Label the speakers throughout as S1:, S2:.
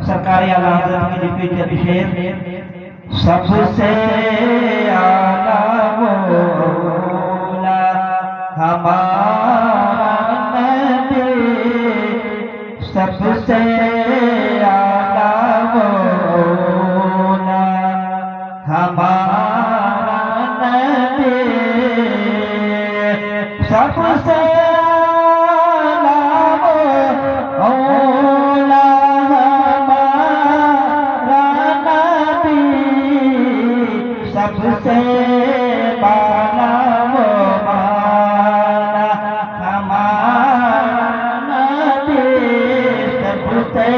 S1: सरकार आला हज़रत की रिपीट शेर सबसे आला मौला हमारा नबी सबसे आला मौला हमारा नबी सबसे सबसे बाला वो माना हमारा नबी सबसे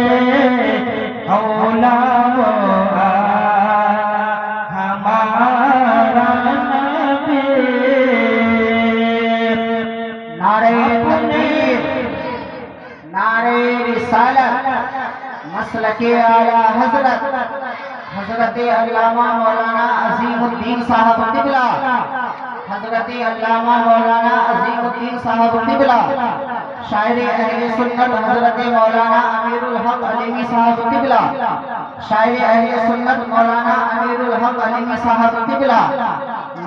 S1: औला वो हमारा नबी
S2: नारे तकबीर नारे रिसालत मसलके आला हजरत अल्लामा मौलाना अजीमुद्दीन साहब क़िबला हजरत अल्लामा मौलाना अजीमुद्दीन साहब क़िबला शायरी अहले सुन्नत हजरत मौलाना अमीरुल हक अलीमी साहब क़िबला शायरी अहले सुन्नत मौलाना अमीरुल हक अलीमी साहब क़िबला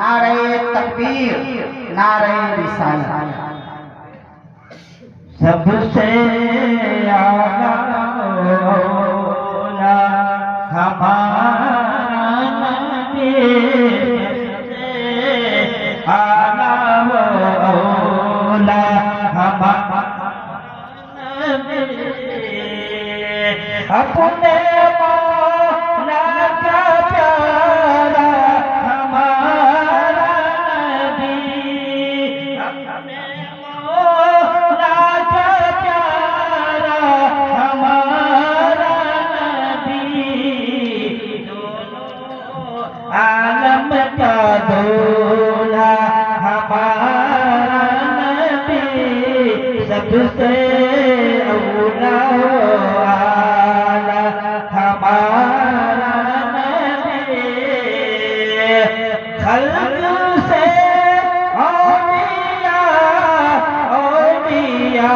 S2: नारे तकबीर नारे रिसालत
S1: सबसे आला मौला हमारा नबी सबसे आला मौला हमारा नबी अपने मौला का प्यारा हमारा नबी अपने मौला का प्यारा हमारा आलम का दूल्हा हमारा नबी सबसे औला आला हमारा नबी खल्क़ से औलिया औलिया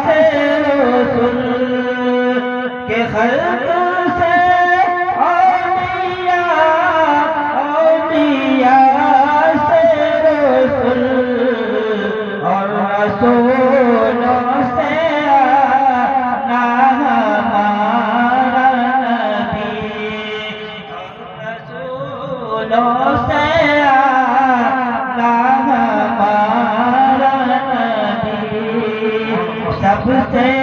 S1: से रसूल के खल्क़ से रसूलों से आना हमारा नबी रसूलों से आना हमारा नबी सबसे